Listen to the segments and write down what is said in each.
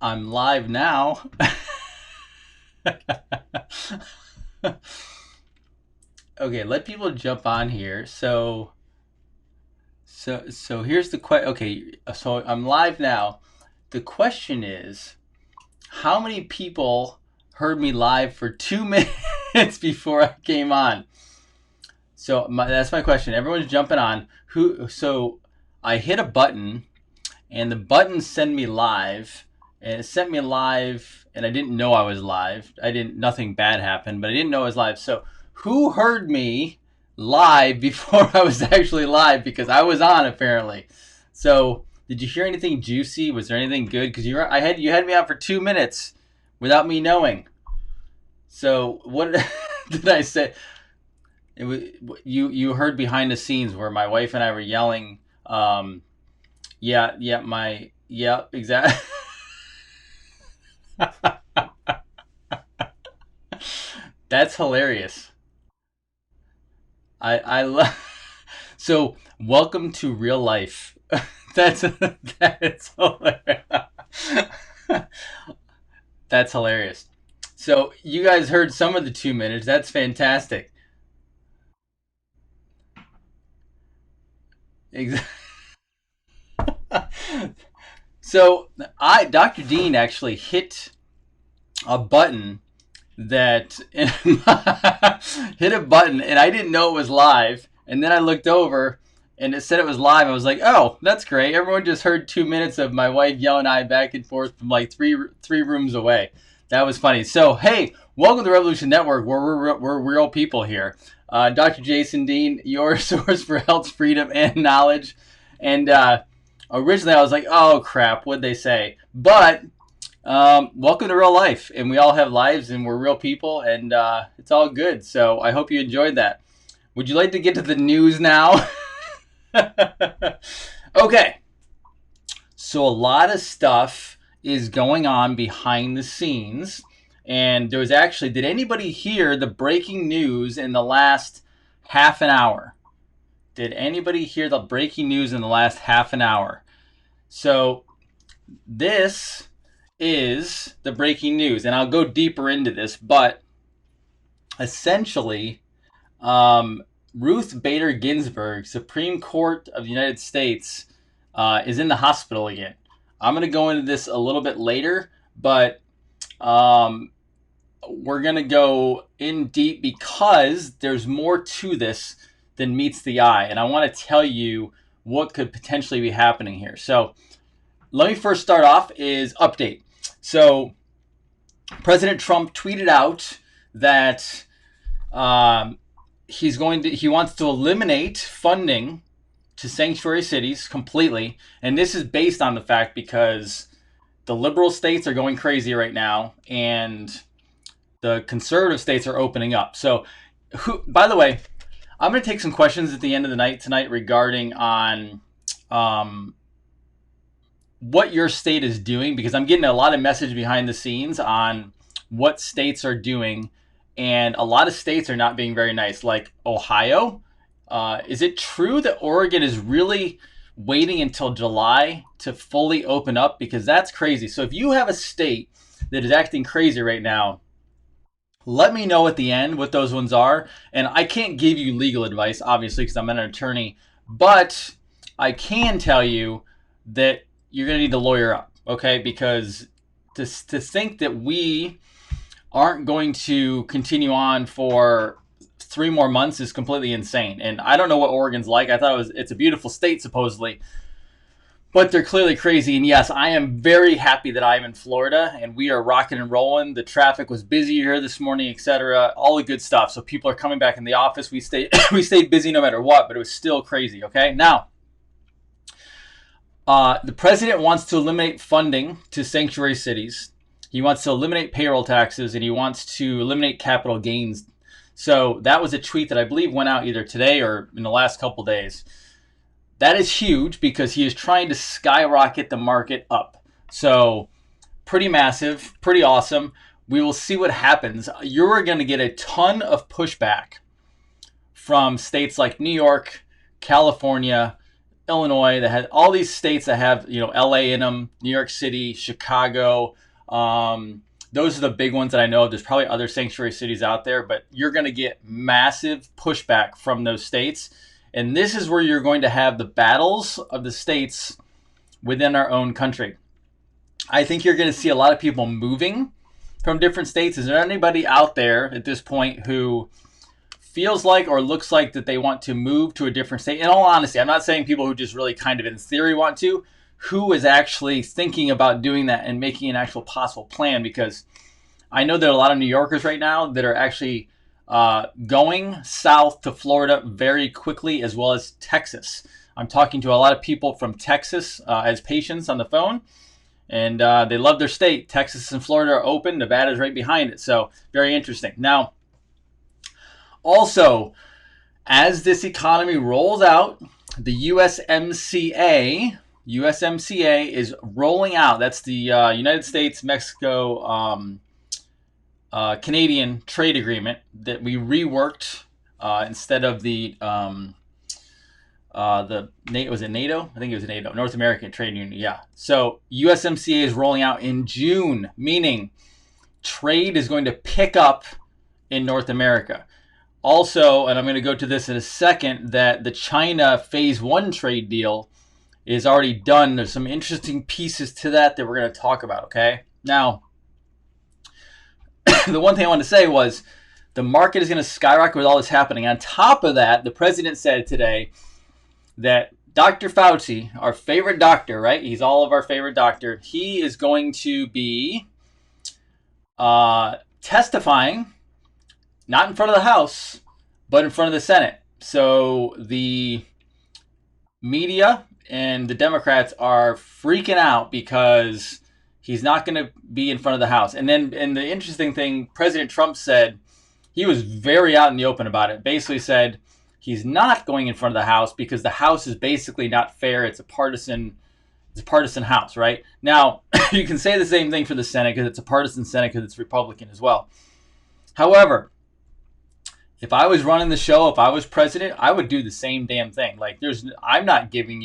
I'm live now. Okay, let people jump on here. So here's the question. Okay, so I'm live now. The question is, how many people heard me live for 2 minutes before I came on? That's my question. Everyone's jumping on. So I hit a button, and the button sent me live, and it sent me live, and I didn't know I was live. Nothing bad happened, but I didn't know I was live. So who heard me live before I was actually live? Because I was on apparently. So did you hear anything juicy? Was there anything good? Because you had me on for 2 minutes without me knowing. So what did I say? It was you heard behind the scenes where my wife and I were yelling. Yeah, exactly. That's hilarious. I love. So welcome to real life. That's that's hilarious. That's hilarious. So you guys heard some of the 2 minutes. That's fantastic. Exactly. So Dr. Dean actually hit a button that hit a button, and I didn't know it was live. And then I looked over, and it said it was live. I was like, "Oh, that's great!" Everyone just heard 2 minutes of my wife yelling "I" back and forth from like three rooms away. That was funny. So hey, welcome to Revolution Network, where we're real people here. Dr. Jason Dean, your source for health, freedom, and knowledge. And originally, I was like, "Oh crap, what'd they say?" But welcome to real life, and we all have lives, and we're real people, and it's all good. So I hope you enjoyed that. Would you like to get to the news now? Okay, so a lot of stuff is going on behind the scenes, and there was actually, did anybody hear the breaking news in the last half an hour? Did anybody hear the breaking news in the last half an hour? So this is the breaking news, and I'll go deeper into this, but essentially, Ruth Bader Ginsburg, Supreme Court of the United States, is in the hospital again. I'm going to go into this a little bit later, but we're going to go in deep because there's more to this than meets the eye, and I want to tell you what could potentially be happening here. So let me first start off is update. So President Trump tweeted out that he wants to eliminate funding to sanctuary cities completely, and this is based on the fact because the liberal states are going crazy right now, and the conservative states are opening up. So, by the way, I'm going to take some questions at the end of the night tonight regarding on what your state is doing, because I'm getting a lot of message behind the scenes on what states are doing, and a lot of states are not being very nice, like Ohio. Is it true that Oregon is really waiting until July to fully open up? Because that's crazy. So if you have a state that is acting crazy right now, let me know at the end what those ones are. And I can't give you legal advice, obviously, because I'm not an attorney, but I can tell you that you're going to need to lawyer up, okay? Because to think that we aren't going to continue on for 3 more months is completely insane. And I don't know what Oregon's like. I thought it's a beautiful state, supposedly, but they're clearly crazy. And yes, I am very happy that I'm in Florida and we are rocking and rolling. The traffic was busy here this morning, etc. All the good stuff. So people are coming back in the office. We stayed busy no matter what, but it was still crazy. Okay, now the president wants to eliminate funding to sanctuary cities. He wants to eliminate payroll taxes, and he wants to eliminate capital gains. So that was a tweet that I believe went out either today or in the last couple days. That is huge because he is trying to skyrocket the market up. So pretty massive, pretty awesome. We will see what happens. You're going to get a ton of pushback from states like New York, California, Illinois, that had all these states that have, LA in them, New York City, Chicago. Those are the big ones that I know of. There's probably other sanctuary cities out there, but you're going to get massive pushback from those states. And this is where you're going to have the battles of the states within our own country. I think you're going to see a lot of people moving from different states. Is there anybody out there at this point who feels like or looks like that they want to move to a different state? In all honesty, I'm not saying people who just really kind of in theory want to, who is actually thinking about doing that and making an actual possible plan, because I know there are a lot of New Yorkers right now that are actually going south to Florida very quickly, as well as Texas. I'm talking to a lot of people from Texas as patients on the phone, and they love their state. Texas and Florida are open. Nevada is right behind it. So very interesting. Now, also, as this economy rolls out, the USMCA is rolling out. That's the United States, Mexico, Canadian trade agreement that we reworked instead of the was it NATO? I think it was NATO, North American Trade Union. Yeah. So USMCA is rolling out in June, meaning trade is going to pick up in North America. Also, and I'm going to go to this in a second, that the China Phase 1 trade deal is already done. There's some interesting pieces to that we're going to talk about, okay? Now, the one thing I wanted to say was the market is going to skyrocket with all this happening. On top of that, the president said today that Dr. Fauci, our favorite doctor, right? He's all of our favorite doctor. He is going to be testifying, not in front of the House, but in front of the Senate. So the media and the Democrats are freaking out because he's not going to be in front of the House. And the interesting thing, President Trump said, he was very out in the open about it. Basically said he's not going in front of the House because the House is basically not fair. It's a partisan House, right? Now, you can say the same thing for the Senate because it's a partisan Senate because it's Republican as well. However, if I was running the show, if I was president, I would do the same damn thing. Like, I'm not going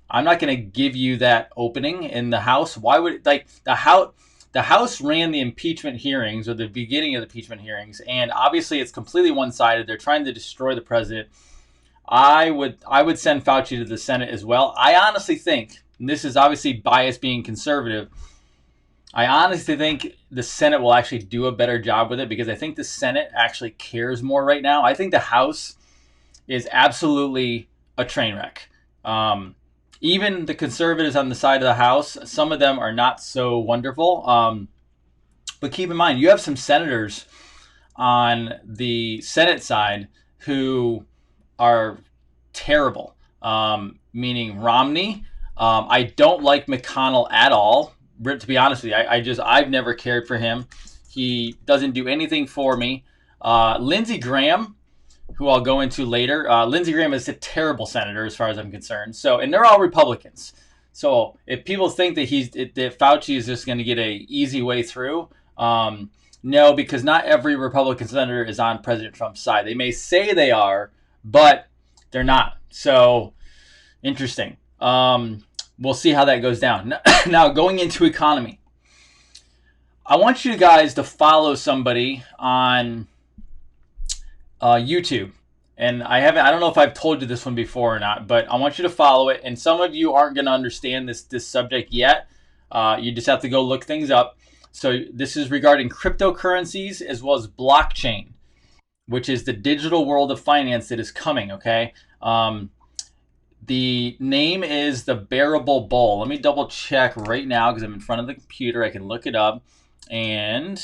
to give you that opening in the House. Why would the House ran the impeachment hearings, or the beginning of the impeachment hearings, and obviously it's completely one-sided. They're trying to destroy the president. I would send Fauci to the Senate as well. I honestly think, and this is obviously bias being conservative, I honestly think the Senate will actually do a better job with it, because I think the Senate actually cares more right now. I think the House is absolutely a train wreck. Even the conservatives on the side of the House, some of them are not so wonderful. But keep in mind, you have some senators on the Senate side who are terrible, meaning Romney. I don't like McConnell at all. To be honest with you, I've never cared for him. He doesn't do anything for me. Lindsey Graham, who I'll go into later. Lindsey Graham is a terrible senator as far as I'm concerned. So, and they're all Republicans. So if people think that that Fauci is just going to get an easy way through, no, because not every Republican senator is on President Trump's side. They may say they are, but they're not. So interesting. We'll see how that goes down. Now, going into economy, I want you guys to follow somebody on YouTube. And I don't know if I've told you this one before or not, but I want you to follow it. And some of you aren't going to understand this subject yet. You just have to go look things up. So this is regarding cryptocurrencies as well as blockchain, which is the digital world of finance that is coming, okay? The name is the Bearable Bull. Let me double check right now because I'm in front of the computer. I can look it up. And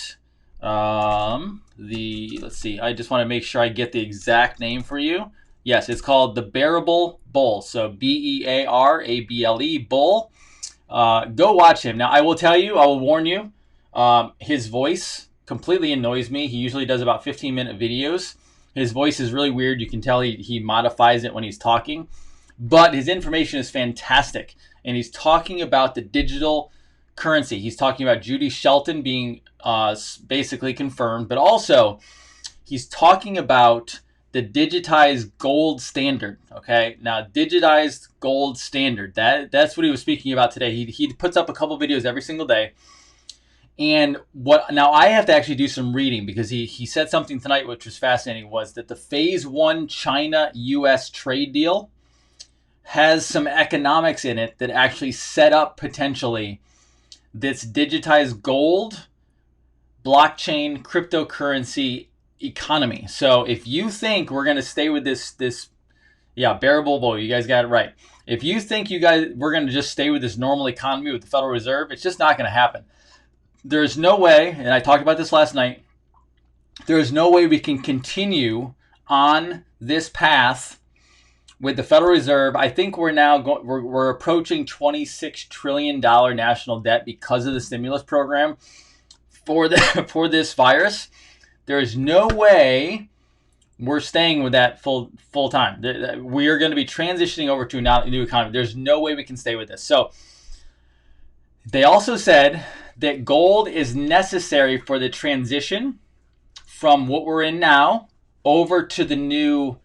let's see. I just want to make sure I get the exact name for you. Yes, it's called the Bearable Bull. So Bearable Bull. Go watch him. Now, I will warn you, his voice completely annoys me. He usually does about 15-minute videos. His voice is really weird. You can tell he modifies it when he's talking. But his information is fantastic. And he's talking about the digital currency. He's talking about Judy Shelton being basically confirmed. But also, he's talking about the digitized gold standard. Okay, now digitized gold standard. That's what he was speaking about today. He puts up a couple videos every single day. And what now I have to actually do some reading because he said something tonight which was fascinating, was that the phase 1 China-US trade deal has some economics in it that actually set up potentially this digitized gold, blockchain, cryptocurrency economy. So if you think we're going to stay with this bearable boy, you guys got it right. If you think we're going to just stay with this normal economy with the Federal Reserve, it's just not going to happen. There's no way, and I talked about this last night, there is no way we can continue on this path with the Federal Reserve. I think we're now we're approaching $26 trillion national debt because of the stimulus program for this virus. There is no way we're staying with that full time. We are going to be transitioning over to a new economy. There's no way we can stay with this. So they also said that gold is necessary for the transition from what we're in now over to the new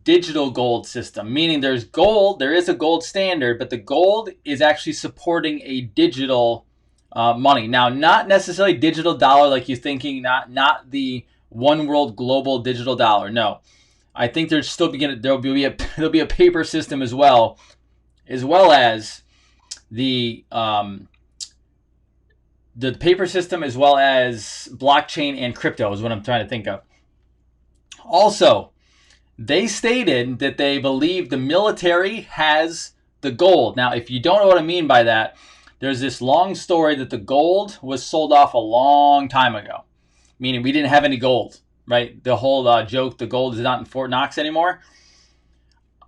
digital gold system, meaning there is a gold standard, but the gold is actually supporting a digital money. Now, not necessarily digital dollar like you're thinking, not the one world global digital dollar. No, I think there'll be a paper system as well as the paper system, as well as blockchain and crypto is what I'm trying to think of. Also, they stated that they believe the military has the gold. Now, if you don't know what I mean by that, there's this long story that the gold was sold off a long time ago, meaning we didn't have any gold, right? The whole joke, the gold is not in Fort Knox anymore.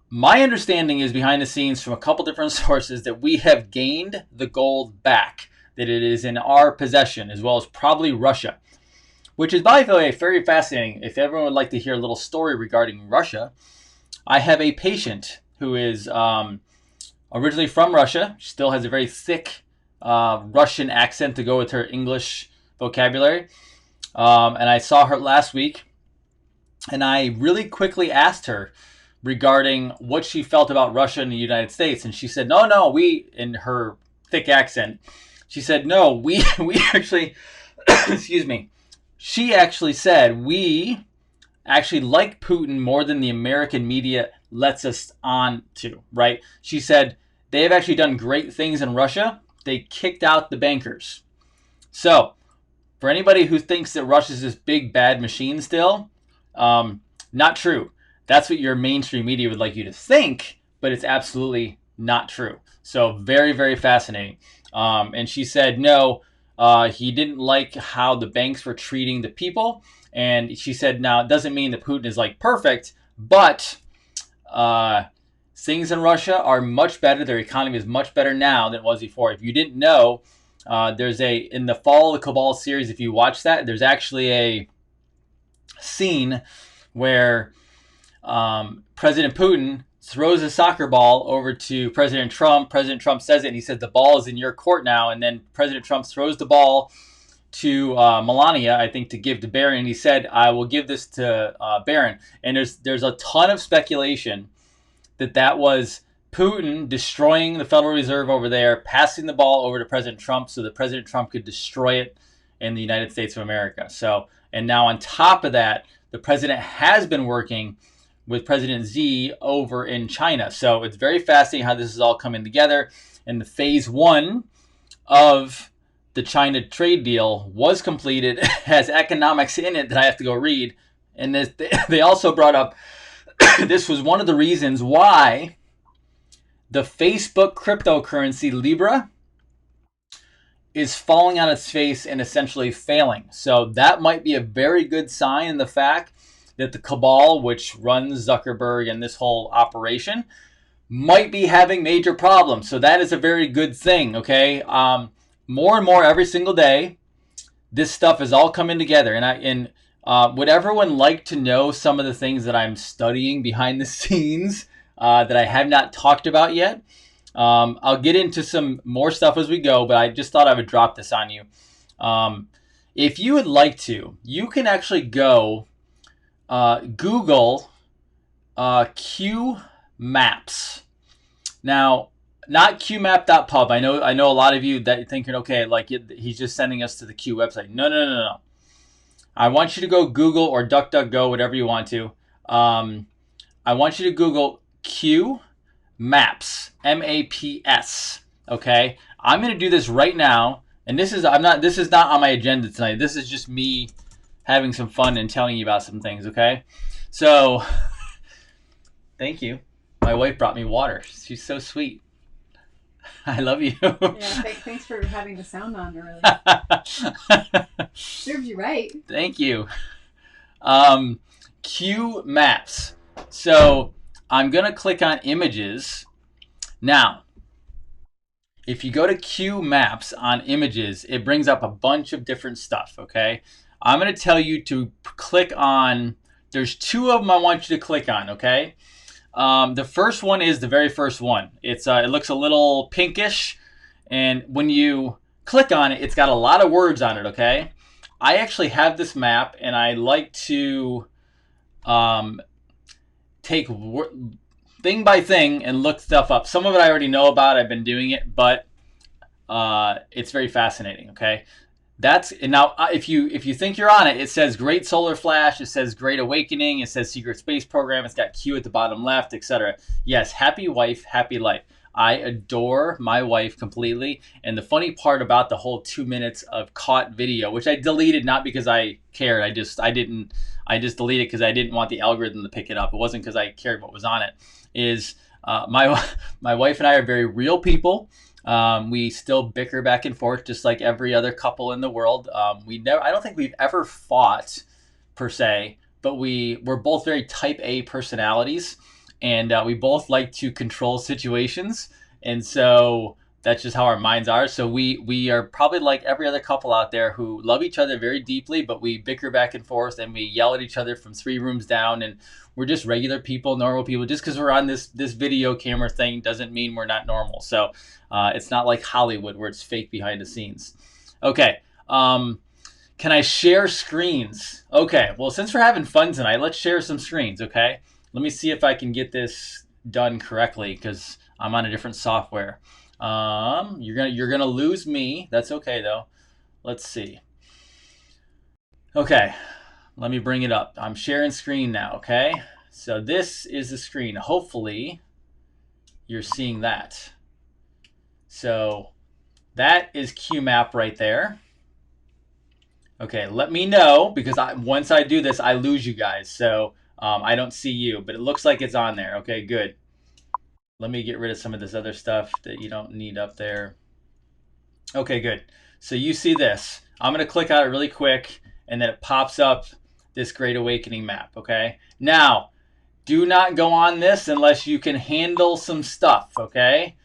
My understanding is behind the scenes from a couple different sources that we have gained the gold back, that it is in our possession, as well as probably Russia, which is, by the way, very fascinating. If everyone would like to hear a little story regarding Russia, I have a patient who is originally from Russia. She still has a very thick Russian accent to go with her English vocabulary. And I saw her last week, and I really quickly asked her regarding what she felt about Russia and the United States. And she said, no, in her thick accent, she said, no, we actually, excuse me, she actually said, we actually like Putin more than the American media lets us on to, right? She said, they have actually done great things in Russia. They kicked out the bankers. So, for anybody who thinks that Russia's this big bad machine still, not true. That's what your mainstream media would like you to think, but it's absolutely not true. So very, very fascinating. And she said, no, he didn't like how the banks were treating the people. And she said, now, it doesn't mean that Putin is like perfect, but things in Russia are much better. Their economy is much better now than it was before. If you didn't know, there's in the Fall of the Cabal series, if you watch that, there's actually a scene where President Putin throws a soccer ball over to President Trump. President Trump says it, and he says, the ball is in your court now. And then President Trump throws the ball to Melania, I think, to give to Barron. And he said, I will give this to Barron. And there's a ton of speculation that was Putin destroying the Federal Reserve over there, passing the ball over to President Trump so that President Trump could destroy it in the United States of America. So, and now on top of that, the president has been working with President Xi over in China. So it's very fascinating how this is all coming together. And the phase 1 of the China trade deal was completed, has economics in it that I have to go read. And they also brought up, this was one of the reasons why the Facebook cryptocurrency Libra is falling on its face and essentially failing. So that might be a very good sign in the fact that the cabal, which runs Zuckerberg and this whole operation, might be having major problems. So that is a very good thing, okay? More and more every single day, this stuff is all coming together. And would everyone like to know some of the things that I'm studying behind the scenes that I have not talked about yet? I'll get into some more stuff as we go, but I just thought I would drop this on you. If you would like to, you can actually go Google Q Maps. Now, not qmap.pub. I know a lot of you that thinking, okay, like he's just sending us to the Q website. No, no, no, no. I want you to go Google or DuckDuckGo, whatever you want to. I want you to Google Q Maps, MAPS. Okay, I'm gonna do this right now, and this is not on my agenda tonight. This is just me having some fun and telling you about some things. Okay, so thank you. My wife brought me water. She's so sweet. I love you. Yeah, thanks for having the sound on early. Serves you right. Thank you. Q Maps. So I'm going to click on images. Now, if you go to Q Maps on images, it brings up a bunch of different stuff, okay? I'm going to tell you to click on, there's two of them I want you to click on, okay? The first one is the very first one. It looks a little pinkish, and when you click on it, it's got a lot of words on it, okay? I actually have this map, and I like to take thing by thing and look stuff up. Some of it I already know about. I've been doing it, but it's very fascinating, okay? And now if you think you're on it, it says Great Solar Flash, it says Great Awakening, it says Secret Space Program, it's got Q at the bottom left, etc. Yes, happy wife, happy life. I adore my wife completely, and the funny part about the whole 2 minutes of caught video, which I deleted not because I cared, I just deleted it because I didn't want the algorithm to pick it up. It wasn't because I cared what was on it. Is my wife and I are very real people. We still bicker back and forth just like every other couple in the world. I don't think we've ever fought per se, but we're both very type A personalities, and we both like to control situations. And so that's just how our minds are. So we are probably like every other couple out there who love each other very deeply, but we bicker back and forth and we yell at each other from 3 rooms down, and we're just regular people, normal people. Just because we're on this video camera thing doesn't mean we're not normal. So it's not like Hollywood where it's fake behind the scenes. Okay. Can I share screens? Okay. Well, since we're having fun tonight, let's share some screens. Okay. Let me see if I can get this done correctly because I'm on a different software. You're gonna lose me. That's okay though. Let's see. Okay. Let me bring it up. I'm sharing screen now, okay? So this is the screen. Hopefully, you're seeing that. So that is QMap right there. Okay, let me know, because once I do this, I lose you guys. So I don't see you, but it looks like it's on there. Okay, good. Let me get rid of some of this other stuff that you don't need up there. Okay, good. So you see this. I'm going to click on it really quick, and then it pops up this Great Awakening map, okay? Now, do not go on this unless you can handle some stuff, okay?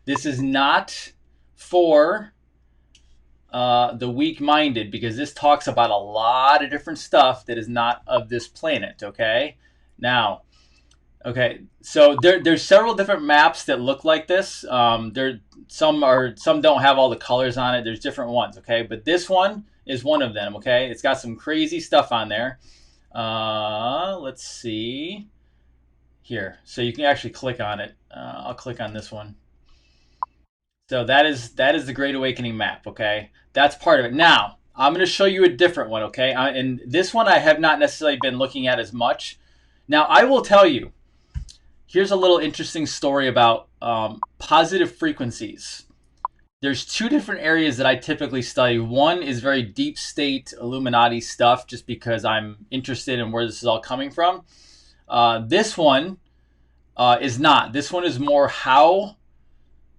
This is not for the weak-minded, because this talks about a lot of different stuff that is not of this planet, okay? Now, okay, so there's several different maps that look like this. Some don't have all the colors on it. There's different ones, okay? But this one is one of them, okay? It's got some crazy stuff on there. Let's see here. So you can actually click on it. I'll click on this one. So that is the Great Awakening map, okay? That's part of it. Now, I'm going to show you a different one, okay? And this one I have not necessarily been looking at as much. Now, I will tell you, here's a little interesting story about positive frequencies. There's 2 different areas that I typically study. One is very deep state Illuminati stuff, just because I'm interested in where this is all coming from. This one is not. This one is more how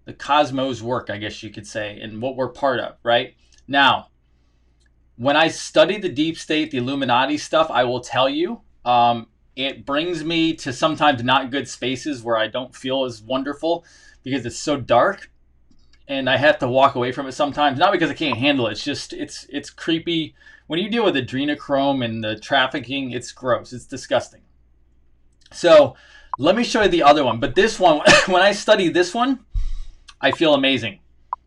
the cosmos work, I guess you could say, and what we're part of, right? Now, when I study the deep state, the Illuminati stuff, I will tell you, it brings me to sometimes not good spaces where I don't feel as wonderful because it's so dark. And I have to walk away from it sometimes, not because I can't handle it. It's just it's creepy. When you deal with adrenochrome and the trafficking, it's gross. It's disgusting. So let me show you the other one. But this one, when I study this one, I feel amazing,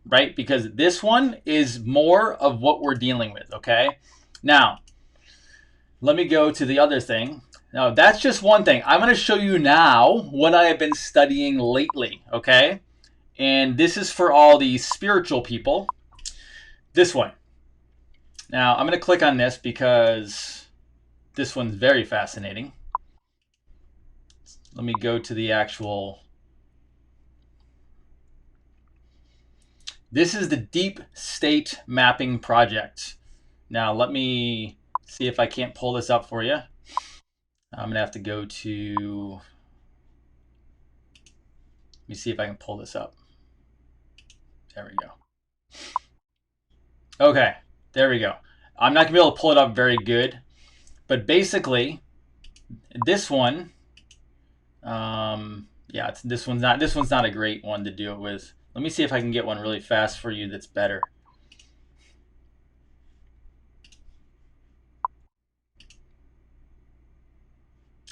right? Because this one is more of what we're dealing with, okay? Now, let me go to the other thing. Now, that's just one thing. I'm going to show you now what I have been studying lately, okay? And this is for all the spiritual people. This one. Now, I'm going to click on this because this one's very fascinating. Let me go to the actual. This is the Deep State Mapping Project. Now, let me see if I can't pull this up for you. I'm going to have to go to. Let me see if I can pull this up. There we go. Okay, there we go. I'm not going to be able to pull it up very good. But basically, this one, yeah, this one's not a great one to do it with. Let me see if I can get one really fast for you that's better.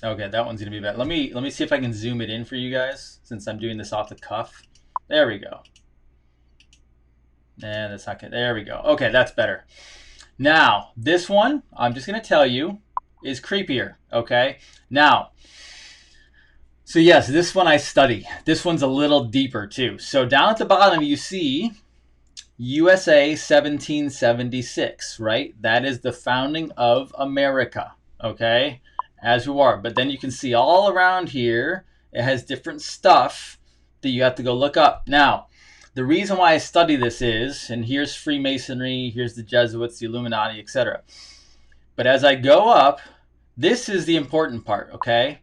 Okay, that one's gonna be bad. Let me see if I can zoom it in for you guys since I'm doing this off the cuff. There we go. And that's not good. There we go. Okay, that's better. Now, this one, I'm just gonna tell you, is creepier. Okay. Now, so yes, this one I study. This one's a little deeper too. So down at the bottom, you see USA 1776, right? That is the founding of America, okay? As you are. But then you can see all around here, it has different stuff that you have to go look up. Now, the reason why I study this is, and here's Freemasonry, here's the Jesuits, the Illuminati, etc. But as I go up, this is the important part, okay?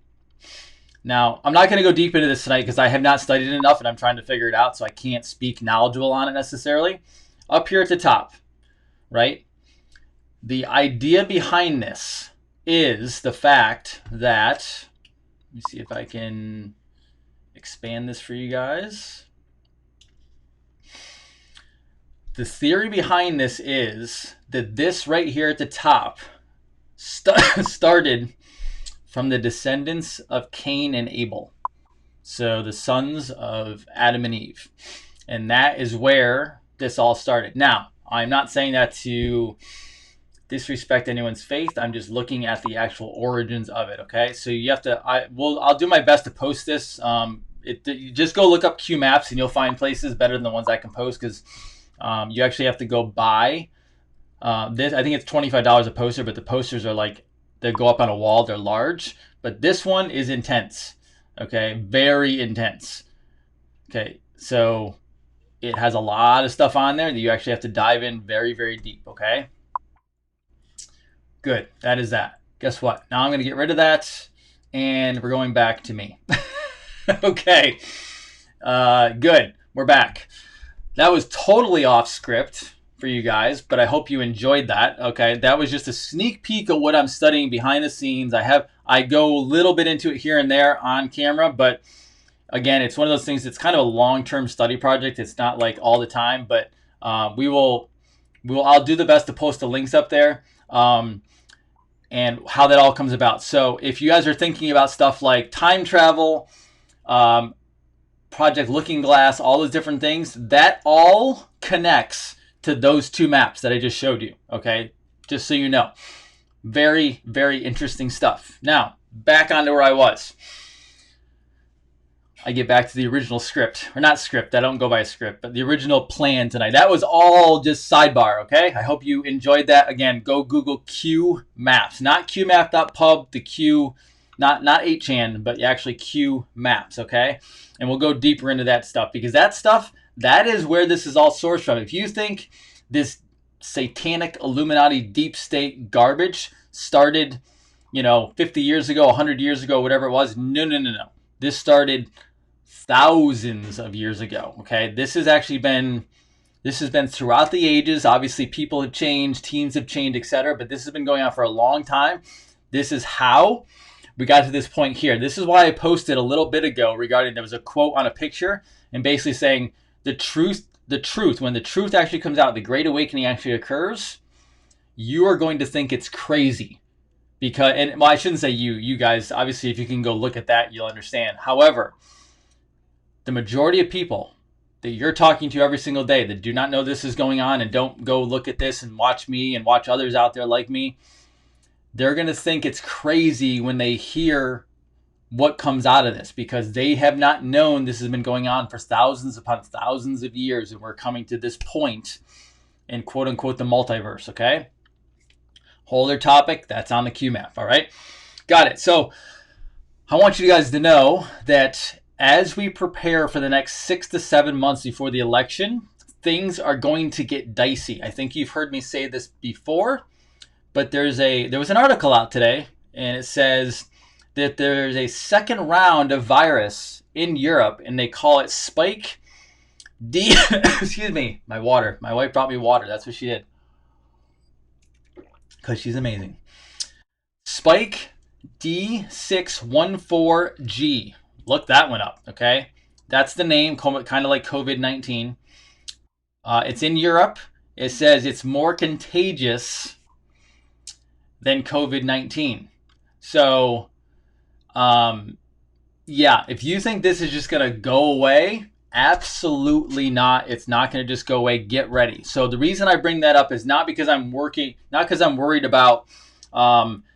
Now, I'm not going to go deep into this tonight because I have not studied it enough and I'm trying to figure it out, so I can't speak knowledgeable on it necessarily. Up here at the top, right? The idea behind this is the fact that, let me see if I can expand this for you guys. The theory behind this is that this right here at the top started from the descendants of Cain and Abel. So the sons of Adam and Eve. And that is where this all started. Now, I'm not saying that to disrespect anyone's faith. I'm just looking at the actual origins of it, okay? So you have to, I'll do my best to post this. You just go look up Q Maps and you'll find places better than the ones I can post because you actually have to go buy this. I think it's $25 a poster, but the posters are like, they go up on a wall. They're large, but this one is intense. Okay, very intense. Okay, so it has a lot of stuff on there that you actually have to dive in very, very deep. Okay, good. That is that. Guess what? Now I'm going to get rid of that, and we're going back to me. Okay, good. We're back. That was totally off script for you guys, but I hope you enjoyed that. Okay, that was just a sneak peek of what I'm studying behind the scenes. I go a little bit into it here and there on camera, but again, it's one of those things that's kind of a long-term study project. It's not like all the time, but I'll do the best to post the links up there and how that all comes about. So if you guys are thinking about stuff like time travel, Project Looking Glass, all those different things, that all connects to those two maps that I just showed you, okay? Just so you know. Very, very interesting stuff. Now, back onto where I was. I get back to the original script. Or not script, I don't go by a script, but the original plan tonight. That was all just sidebar, okay? I hope you enjoyed that. Again, go Google Q Maps. Not qmap.pub, the Q, not 8chan, but actually Q Maps, okay? And we'll go deeper into that stuff because that stuff, that is where this is all sourced from. If you think this satanic Illuminati deep state garbage started, 50 years ago, 100 years ago, whatever it was, no. This started thousands of years ago, okay? This has been throughout the ages. Obviously, people have changed, teams have changed, etc., but this has been going on for a long time. This is how we got to this point here. This is why I posted a little bit ago regarding, there was a quote on a picture and basically saying the truth, when the truth actually comes out, the Great Awakening actually occurs, you are going to think it's crazy. I shouldn't say you guys, obviously, if you can go look at that, you'll understand. However, the majority of people that you're talking to every single day that do not know this is going on and don't go look at this and watch me and watch others out there like me, they're going to think it's crazy when they hear what comes out of this, because they have not known this has been going on for thousands upon thousands of years, and we're coming to this point in quote unquote the multiverse. Okay, holder topic, that's on the Q map. All right, got it. So I want you guys to know that as we prepare for the next 6 to 7 months before the election, things are going to get dicey. I think you've heard me say this before, but there was an article out today, and it says that there's a second round of virus in Europe, and they call it Spike D. Excuse me, my water. My wife brought me water. That's what she did, because she's amazing. Spike D614G. Look that one up, okay? That's the name, kind of like COVID-19. It's in Europe. It says it's more contagious than COVID-19. So, yeah, if you think this is just going to go away, absolutely not. It's not going to just go away. Get ready. So the reason I bring that up is not because I'm worried about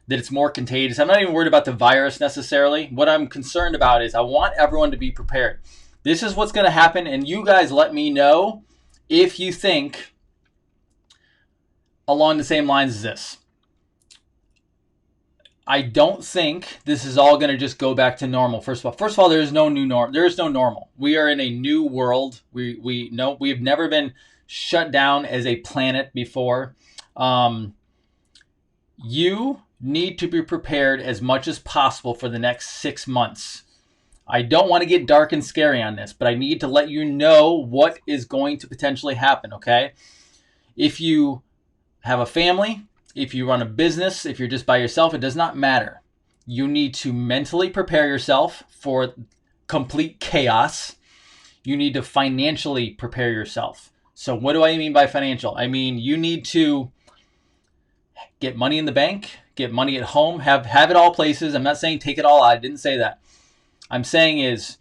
that it's more contagious. I'm not even worried about the virus necessarily. What I'm concerned about is I want everyone to be prepared. This is what's going to happen, and you guys let me know if you think along the same lines as this. I don't think this is all going to just go back to normal. First of all, there is no new norm. There is no normal. We are in a new world. We have never been shut down as a planet before. You need to be prepared as much as possible for the next 6 months. I don't want to get dark and scary on this, but I need to let you know what is going to potentially happen, okay? If you have a family, if you run a business, if you're just by yourself, it does not matter. You need to mentally prepare yourself for complete chaos. You need to financially prepare yourself. So what do I mean by financial? I mean, you need to get money in the bank, get money at home, have it all places. I'm not saying take it all out. I didn't say that. I'm saying is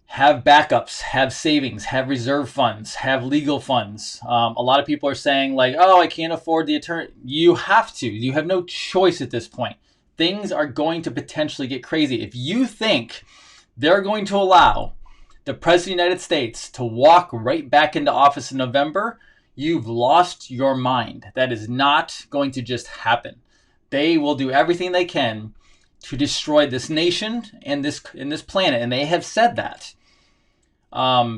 have backups, have savings, have reserve funds, have legal funds. A lot of people are saying like, oh, I can't afford the attorney. You have to. You have no choice at this point. Things are going to potentially get crazy. If you think they're going to allow the President of the United States to walk right back into office in November, you've lost your mind. That is not going to just happen. They will do everything they can to destroy this nation and this planet, and they have said that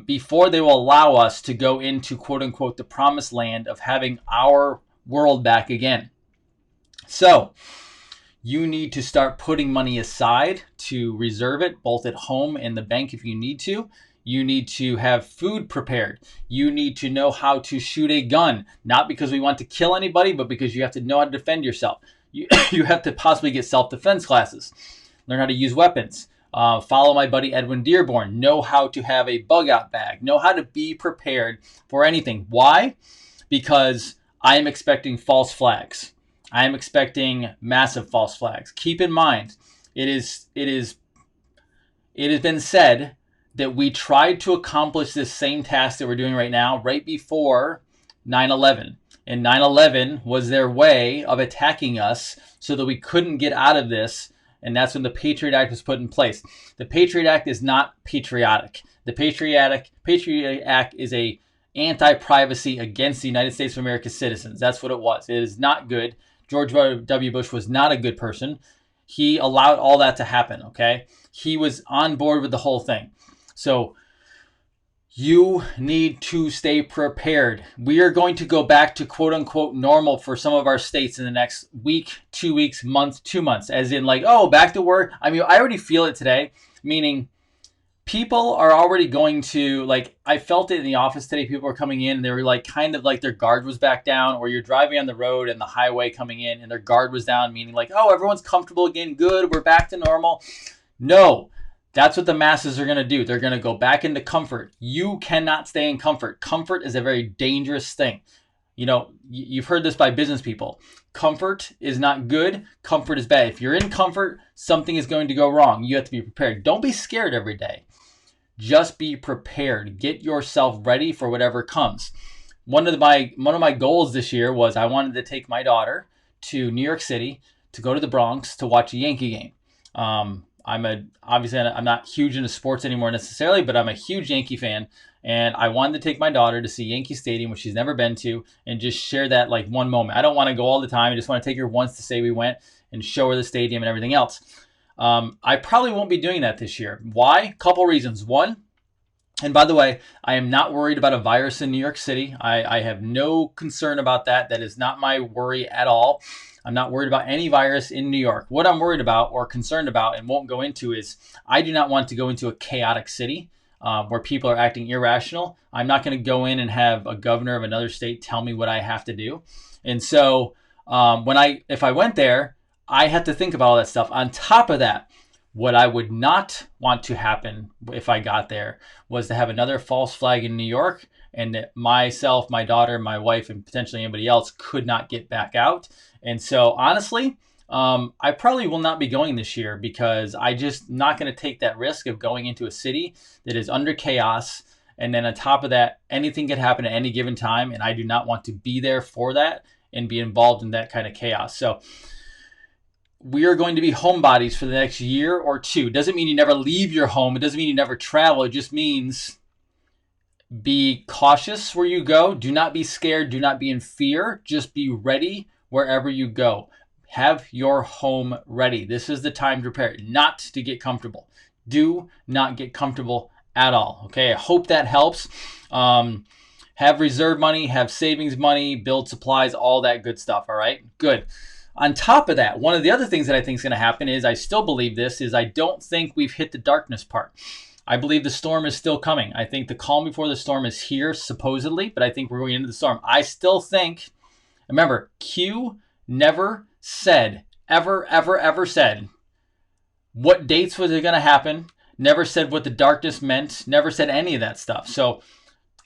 before they will allow us to go into quote unquote the promised land of having our world back again. So you need to start putting money aside to reserve it, both at home and the bank if you need to. You need to have food prepared. You need to know how to shoot a gun, not because we want to kill anybody, but because you have to know how to defend yourself. You have to possibly get self-defense classes, learn how to use weapons. Follow my buddy Edwin Dearborn. Know how to have a bug-out bag. Know how to be prepared for anything. Why? Because I am expecting false flags. I am expecting massive false flags. Keep in mind, it has been said that we tried to accomplish this same task that we're doing right now right before 9/11. And 9/11 was their way of attacking us so that we couldn't get out of this. And that's when the Patriot Act was put in place. The Patriot Act is not patriotic. The Patriot Act is a anti-privacy against the United States of America's citizens. That's what it was. It is not good. George W. Bush was not a good person. He allowed all that to happen, okay? He was on board with the whole thing. So you need to stay prepared. We are going to go back to quote unquote normal for some of our states in the next week, 2 weeks, month, 2 months, as in like, oh, back to work. I mean, I already feel it today, meaning people are already going to, like, I felt it in the office today. People were coming in and they were like, kind of like their guard was back down, or you're driving on the road and the highway coming in and their guard was down, meaning like, oh, everyone's comfortable again. Good. We're back to normal. No. That's what the masses are going to do. They're going to go back into comfort. You cannot stay in comfort. Comfort is a very dangerous thing. You know, you've heard this by business people. Comfort is not good. Comfort is bad. If you're in comfort, something is going to go wrong. You have to be prepared. Don't be scared every day. Just be prepared. Get yourself ready for whatever comes. One of my goals this year was I wanted to take my daughter to New York City to go to the Bronx to watch a Yankee game. Obviously I'm not huge into sports anymore necessarily, but I'm a huge Yankee fan, and I wanted to take my daughter to see Yankee Stadium, which she's never been to, and just share that like one moment. I don't want to go all the time. I just want to take her once to say we went and show her the stadium and everything else. I probably won't be doing that this year. Why? Couple reasons. One, and by the way, I am not worried about a virus in New York City. I have no concern about that. That is not my worry at all. I'm not worried about any virus in New York. What I'm worried about or concerned about and won't go into is I do not want to go into a chaotic city where people are acting irrational. I'm not going to go in and have a governor of another state tell me what I have to do. And so if I went there, I had to think about all that stuff. On top of that, what I would not want to happen if I got there was to have another false flag in New York and that myself, my daughter, my wife, and potentially anybody else could not get back out. And so honestly, I probably will not be going this year because I just not going to take that risk of going into a city that is under chaos. And then on top of that, anything could happen at any given time. And I do not want to be there for that and be involved in that kind of chaos. So we are going to be homebodies for the next year or two. It doesn't mean you never leave your home. It doesn't mean you never travel. It just means be cautious where you go. Do not be scared. Do not be in fear. Just be ready wherever you go. Have your home ready. This is the time to prepare, not to get comfortable. Do not get comfortable at all. Okay, I hope that helps. Have reserve money, have savings money, build supplies, all that good stuff. All right, good. On top of that, one of the other things that I think is going to happen is, I still believe this, is I don't think we've hit the darkness part. I believe the storm is still coming. I think the calm before the storm is here, supposedly, but I think we're going into the storm. I still think, remember, Q never said, ever said, what dates was it going to happen, never said what the darkness meant, never said any of that stuff. So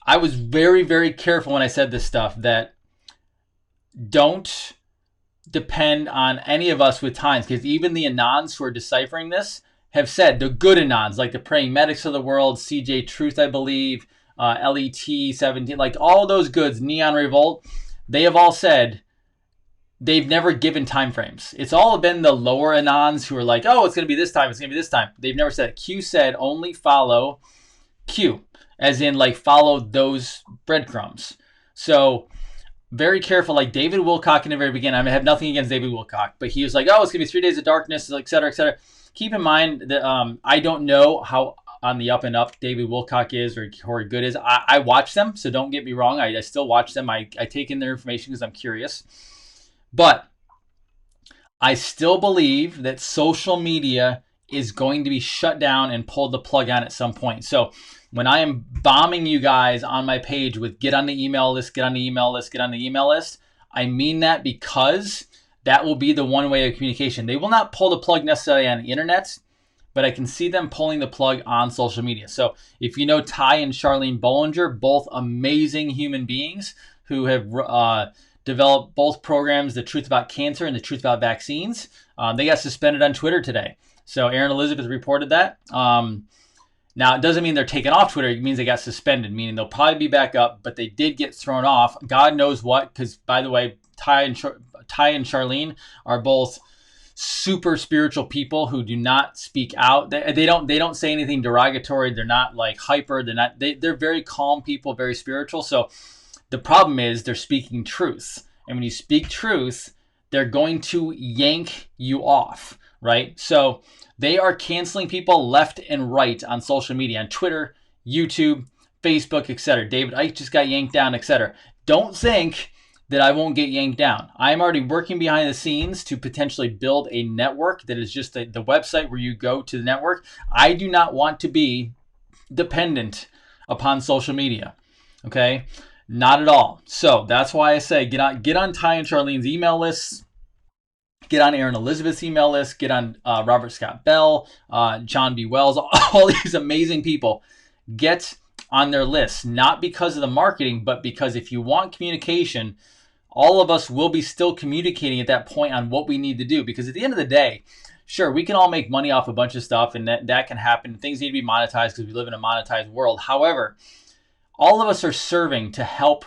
I was very, very careful when I said this stuff, that don't depend on any of us with times, because even the Anons who are deciphering this have said, the good Anons, like the Praying Medics of the world, CJ Truth, I believe, LET 17, like all those goods, Neon Revolt, they have all said they've never given time frames. It's all been the lower Anons who are like, oh, it's going to be this time, it's going to be this time. They've never said it. Q said only follow Q, as in like follow those breadcrumbs. So very careful, like David Wilcock in the very beginning. I have nothing against David Wilcock, but he was like, oh, it's going to be 3 days of darkness, et cetera, et cetera. Keep in mind that I don't know how on the up and up David Wilcock is or Corey Good is. I watch them, so don't get me wrong. I still watch them. I take in their information because I'm curious. But I still believe that social media is going to be shut down and pulled the plug on at some point. So when I am bombing you guys on my page with get on the email list, get on the email list, get on the email list, I mean that because that will be the one way of communication. They will not pull the plug necessarily on the internet, but I can see them pulling the plug on social media. So if you know Ty and Charlene Bollinger, both amazing human beings who have developed both programs, The Truth About Cancer and The Truth About Vaccines, they got suspended on Twitter today. So Aaron Elizabeth reported that. Now, it doesn't mean they're taken off Twitter. It means they got suspended, meaning they'll probably be back up, but they did get thrown off. God knows what, because, by the way, Ty and Charlene are both super spiritual people who do not speak out. They don't say anything derogatory. They're not like hyper. They're very calm people, very spiritual. So the problem is they're speaking truth. And when you speak truth, they're going to yank you off, right? So they are canceling people left and right on social media, on Twitter, YouTube, Facebook, etc. David Icke just got yanked down, etc. Don't think that I won't get yanked down. I'm already working behind the scenes to potentially build a network that is just the website where you go to the network. I do not want to be dependent upon social media, okay? Not at all. So that's why I say get on Ty and Charlene's email lists. Get on Aaron Elizabeth's email list. Get on Robert Scott Bell, John B. Wells, all these amazing people. Get on their list, not because of the marketing, but because if you want communication, all of us will be still communicating at that point on what we need to do. Because at the end of the day, sure, we can all make money off a bunch of stuff, and that can happen. Things need to be monetized because we live in a monetized world. However, all of us are serving to help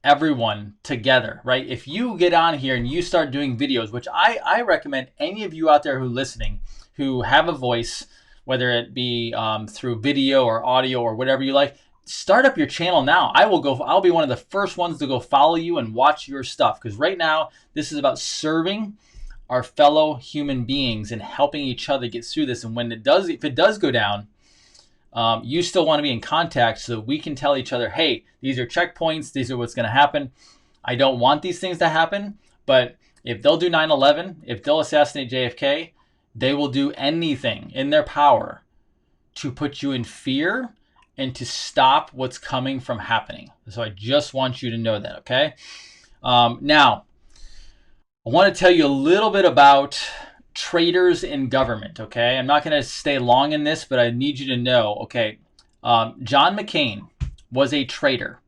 everyone together, right? If you get on here and you start doing videos, which I recommend any of you out there who are listening, who have a voice, whether it be through video or audio or whatever you like, start up your channel now. I'll be one of the first ones to go follow you and watch your stuff, because right now this is about serving our fellow human beings and helping each other get through this. And if it does go down, you still want to be in contact so that we can tell each other, hey, these are checkpoints, these are what's going to happen. I don't want these things to happen, but if they'll do 9/11, if they'll assassinate JFK, they will do anything in their power to put you in fear and to stop what's coming from happening. So I just want you to know that, okay? Now, I want to tell you a little bit about traitors in government, okay? I'm not going to stay long in this, but I need you to know, okay, John McCain was a traitor.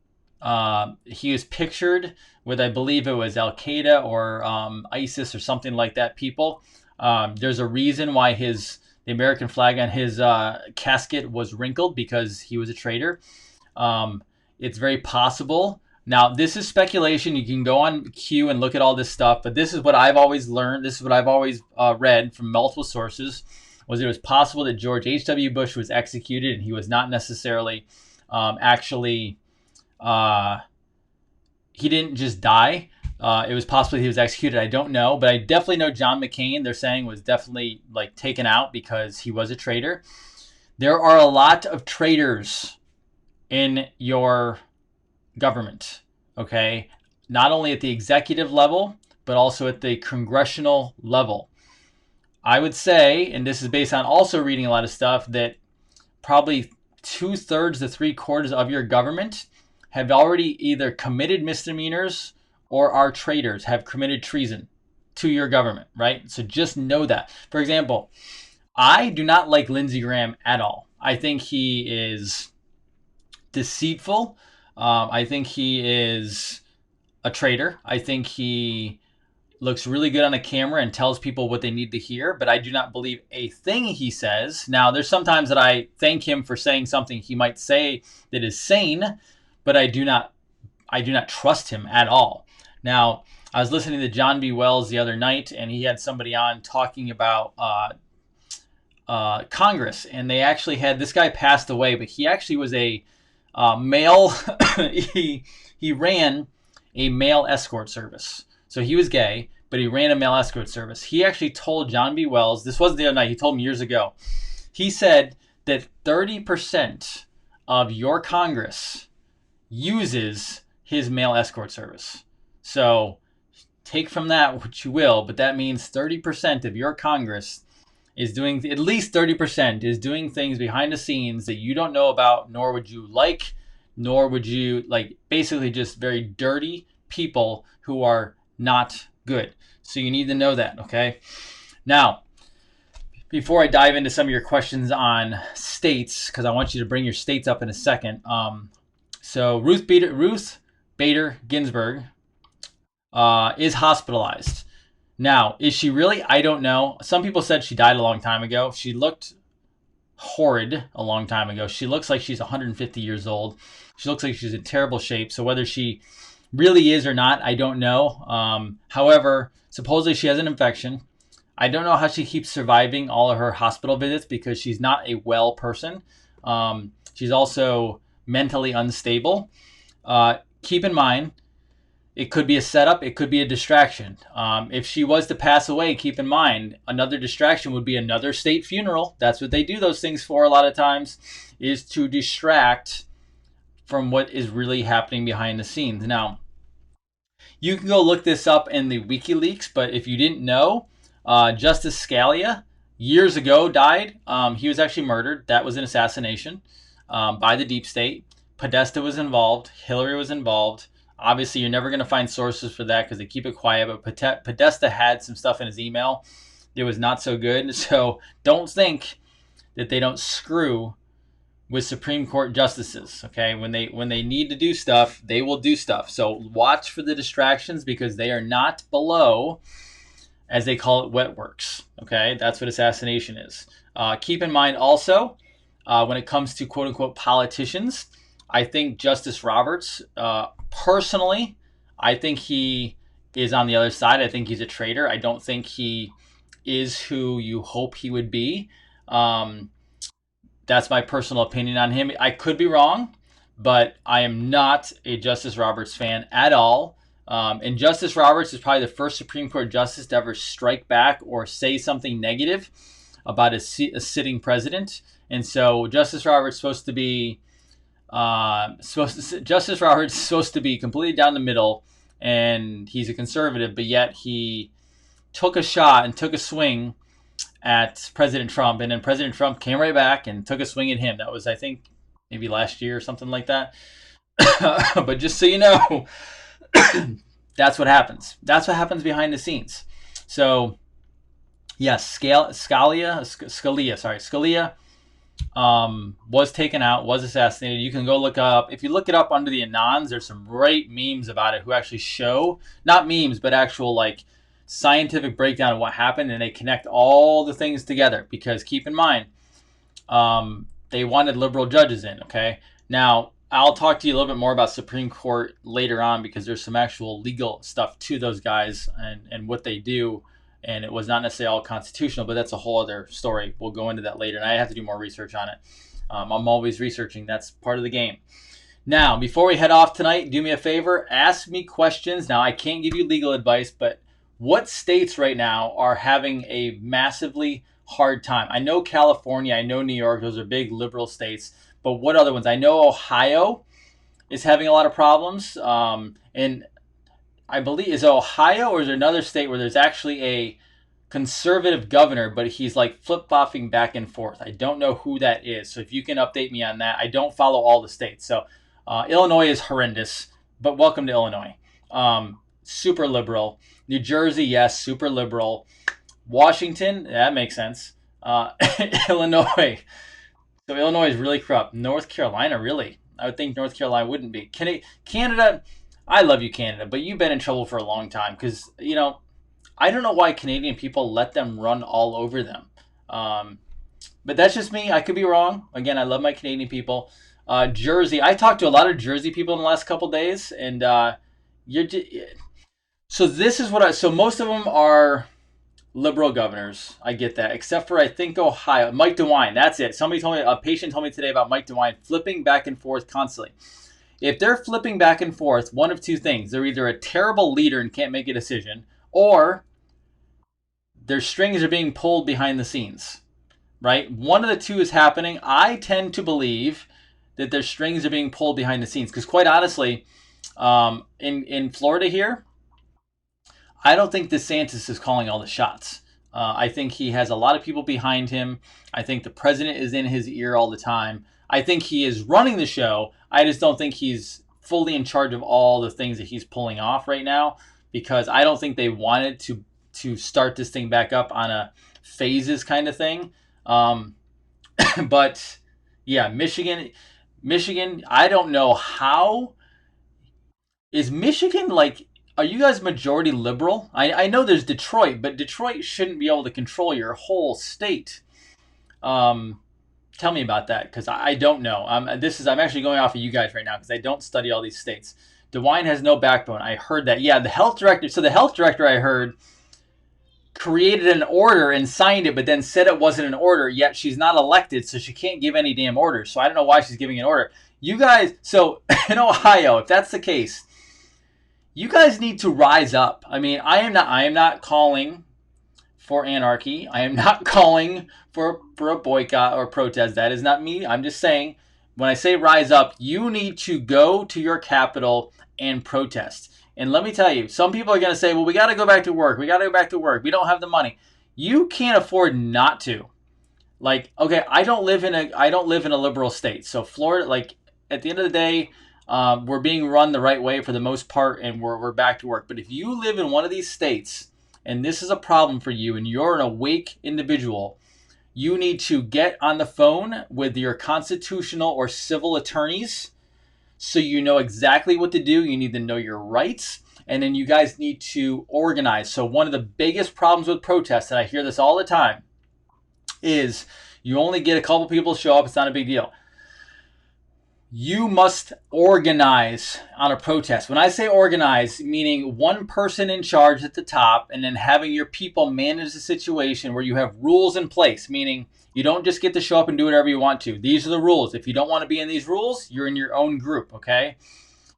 He was pictured with, I believe it was Al-Qaeda or ISIS or something like that people. There's a reason why the American flag on his casket was wrinkled, because he was a traitor. It's very possible. Now, this is speculation. You can go on Q and look at all this stuff, but this is what I've always learned. This is what I've always read from multiple sources, was it was possible that George H.W. Bush was executed and he was not necessarily actually, he didn't just die. It was possible he was executed. I don't know, but I definitely know John McCain, they're saying, was definitely like taken out because he was a traitor. There are a lot of traitors in your government, okay? Not only at the executive level, but also at the congressional level. I would say, and this is based on also reading a lot of stuff, that probably 2/3 to 3/4 of your government have already either committed misdemeanors or are traitors, have committed treason to your government, right? So just know that. For example, I do not like Lindsey Graham at all. I think he is deceitful. I think he is a traitor. I think he looks really good on a camera and tells people what they need to hear, but I do not believe a thing he says. Now, there's sometimes that I thank him for saying something he might say that is sane, but I do not trust him at all. Now, I was listening to John B. Wells the other night, and he had somebody on talking about Congress, and they actually had, this guy passed away, but he actually was a male, he ran a male escort service. So he was gay, but he ran a male escort service. He actually told John B. Wells, this wasn't the other night, he told him years ago, he said that 30% of your Congress uses his male escort service. So take from that what you will, but that means 30% of your Congress is doing, at least 30% is doing things behind the scenes that you don't know about, nor would you like, nor would you like, basically just very dirty people who are not good. So you need to know that, okay? Now, before I dive into some of your questions on states, because I want you to bring your states up in a second. So Ruth Bader Ginsburg is hospitalized. Now, is she really? I don't know. Some people said she died a long time ago. She looked horrid a long time ago. She looks like she's 150 years old. She looks like she's in terrible shape. So whether she really is or not, I don't know. However, supposedly she has an infection. I don't know how she keeps surviving all of her hospital visits, because she's not a well person. She's also mentally unstable. Keep in mind, it could be a setup. It could be a distraction. If she was to pass away, keep in mind, another distraction would be another state funeral. That's what they do those things for a lot of times, is to distract from what is really happening behind the scenes. Now, you can go look this up in the WikiLeaks, but if you didn't know, Justice Scalia years ago died. He was actually murdered. That was an assassination by the deep state. Podesta was involved. Hillary was involved. Obviously, you're never going to find sources for that because they keep it quiet, but Podesta had some stuff in his email that was not so good. So don't think that they don't screw with Supreme Court justices, okay? When they need to do stuff, they will do stuff. So watch for the distractions, because they are not below, as they call it, wet works, okay? That's what assassination is. Keep in mind also, when it comes to quote-unquote politicians, I think Justice Roberts, personally, I think he is on the other side. I think he's a traitor. I don't think he is who you hope he would be. Um, that's my personal opinion on him. I could be wrong, but I am not a Justice Roberts fan at all. And Justice Roberts is probably the first Supreme Court justice to ever strike back or say something negative about a sitting president. And so Justice Roberts is supposed to be Justice Roberts is supposed to be completely down the middle, and he's a conservative, but yet he took a shot and took a swing at President Trump, and then President Trump came right back and took a swing at him. That was, I think, maybe last year or something like that. But just so you know, that's what happens. That's what happens behind the scenes. So, yes, Scalia was taken out, was assassinated. You can go look up. If you look it up under the Anons, there's some great memes about it who actually show, not memes, but actual like scientific breakdown of what happened, and they connect all the things together. Because keep in mind, they wanted liberal judges in. Okay, now I'll talk to you a little bit more about Supreme Court later on because there's some actual legal stuff to those guys and what they do. And it was not necessarily all constitutional, but that's a whole other story. We'll go into that later, and I have to do more research on it. I'm always researching. That's part of the game. Now, before we head off tonight, do me a favor. Ask me questions. Now, I can't give you legal advice, but what states right now are having a massively hard time? I know California. I know New York. Those are big liberal states. But what other ones? I know Ohio is having a lot of problems. And I believe, is it Ohio or is there another state where there's actually a conservative governor, but he's like flip-flopping back and forth? I don't know who that is. So if you can update me on that. I don't follow all the states. So Illinois is horrendous, but welcome to Illinois. Super liberal. New Jersey, yes, super liberal. Washington, that makes sense. Illinois. So Illinois is really corrupt. North Carolina, really? I would think North Carolina wouldn't be. Canada, I love you, Canada, but you've been in trouble for a long time because, I don't know why Canadian people let them run all over them. But that's just me. I could be wrong. Again, I love my Canadian people. Jersey, I talked to a lot of Jersey people in the last couple days, and so this is so most of them are liberal governors. I get that, except for I think Ohio. Mike DeWine, that's it. A patient told me today about Mike DeWine flipping back and forth constantly. If they're flipping back and forth, one of two things. They're either a terrible leader and can't make a decision, or their strings are being pulled behind the scenes, right? One of the two is happening. I tend to believe that their strings are being pulled behind the scenes because, quite honestly, in Florida here, I don't think DeSantis is calling all the shots. I think he has a lot of people behind him. I think the president is in his ear all the time. I think he is running the show. I just don't think he's fully in charge of all the things that he's pulling off right now because I don't think they wanted to start this thing back up on a phases kind of thing. But yeah, Michigan, I don't know how. Is Michigan like, are you guys majority liberal? I know there's Detroit, but Detroit shouldn't be able to control your whole state. Tell me about that because I don't know. I'm actually going off of you guys right now because I don't study all these states. DeWine has no backbone. I heard that. Yeah, the health director. So the health director I heard created an order and signed it, but then said it wasn't an order. Yet she's not elected, so she can't give any damn orders. So I don't know why she's giving an order. You guys. So in Ohio, if that's the case, you guys need to rise up. I mean, I am not calling for anarchy. I am not calling for a boycott or protest. That is not me. I'm just saying, when I say rise up, you need to go to your capital and protest. And let me tell you, some people are going to say, well, we got to go back to work. We don't have the money. You can't afford not to. Like, okay, I don't live in a liberal state. So Florida, like, at the end of the day, we're being run the right way for the most part, and we're back to work. But if you live in one of these states, and this is a problem for you, and you're an awake individual, you need to get on the phone with your constitutional or civil attorneys so you know exactly what to do. You need to know your rights, and then you guys need to organize. So one of the biggest problems with protests, and I hear this all the time, is you only get a couple people to show up. It's not a big deal. You must organize on a protest. When I say organize, meaning one person in charge at the top and then having your people manage the situation where you have rules in place, meaning you don't just get to show up and do whatever you want to. These are the rules. If you don't want to be in these rules, you're in your own group, okay?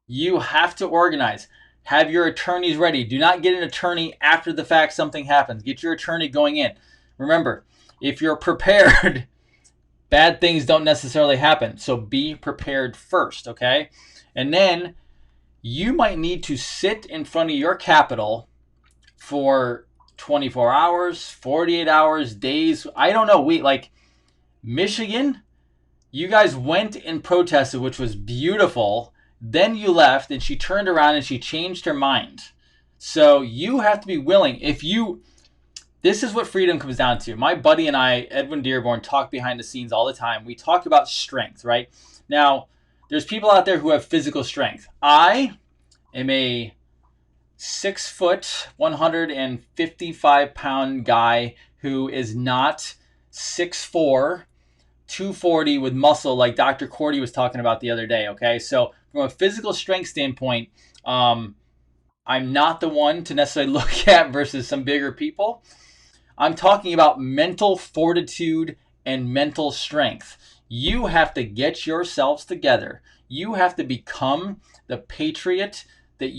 You have to organize. Have your attorneys ready. Do not get an attorney after the fact something happens. Get your attorney going in. Remember, if you're prepared, bad things don't necessarily happen. So be prepared first, okay? And then you might need to sit in front of your capital for 24 hours, 48 hours, days. I don't know. Like Michigan, you guys went and protested, which was beautiful. Then you left and she turned around and she changed her mind. So you have to be willing. This is what freedom comes down to. My buddy and I, Edwin Dearborn, talk behind the scenes all the time. We talk about strength, right? Now, there's people out there who have physical strength. I am a 6 foot, 155 pound guy who is not 6'4", 240 with muscle like Dr. Cordy was talking about the other day, okay? So from a physical strength standpoint, I'm not the one to necessarily look at versus some bigger people. I'm talking about mental fortitude and mental strength. You have to get yourselves together. You have to become the patriot that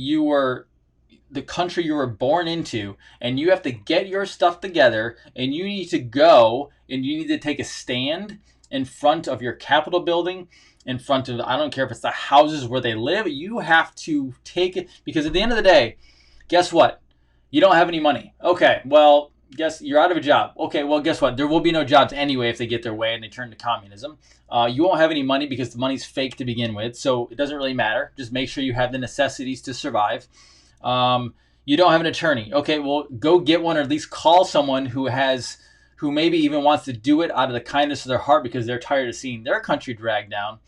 the country you were born into, and you have to get your stuff together, and you need to go and you need to take a stand in front of your Capitol building, in front of, I don't care if it's the houses where they live. You have to take it, because at the end of the day, guess what? You don't have any money. Okay, well, guess you're out of a job. Okay, well, guess what? There will be no jobs anyway if they get their way and they turn to communism. You won't have any money because the money's fake to begin with, so it doesn't really matter. Just make sure you have the necessities to survive. You don't have an attorney. Okay, well, go get one, or at least call someone who maybe even wants to do it out of the kindness of their heart because they're tired of seeing their country dragged down.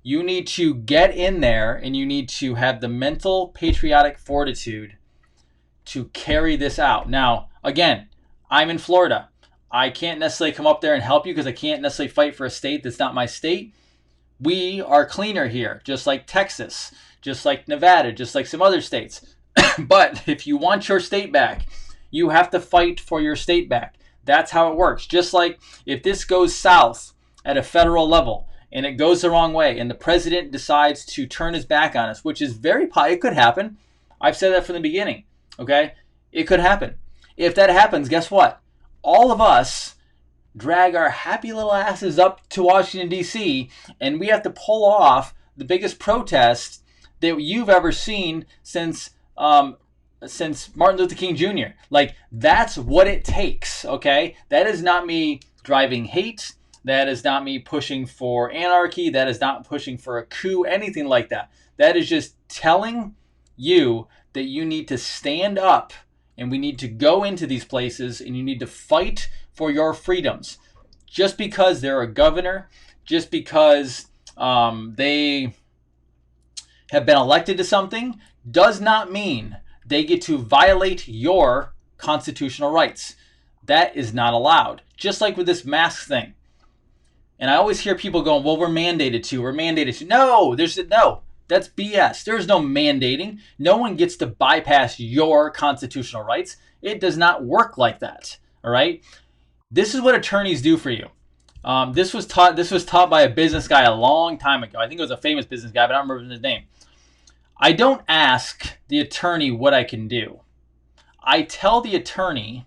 You need to get in there and you need to have the mental patriotic fortitude to carry this out. Now, again, I'm in Florida. I can't necessarily come up there and help you because I can't necessarily fight for a state that's not my state. We are cleaner here, just like Texas, just like Nevada, just like some other states. But if you want your state back, you have to fight for your state back. That's how it works. Just like if this goes south at a federal level and it goes the wrong way and the president decides to turn his back on us, which is it could happen. I've said that from the beginning. Okay? It could happen. If that happens, guess what? All of us drag our happy little asses up to Washington, D.C., and we have to pull off the biggest protest that you've ever seen since Martin Luther King Jr. Like, that's what it takes, okay? That is not me driving hate. That is not me pushing for anarchy. That is not pushing for a coup, anything like that. That is just telling you that you need to stand up and we need to go into these places and you need to fight for your freedoms. Just because they're a governor, just because they have been elected to something, does not mean they get to violate your constitutional rights. That is not allowed. Just like with this mask thing. And I always hear people going, well, we're mandated to. No, that's BS. There's no mandating. No one gets to bypass your constitutional rights. It does not work like that. All right. This is what attorneys do for you. This was taught by a business guy a long time ago. I think it was a famous business guy, but I don't remember his name. I don't ask the attorney what I can do. I tell the attorney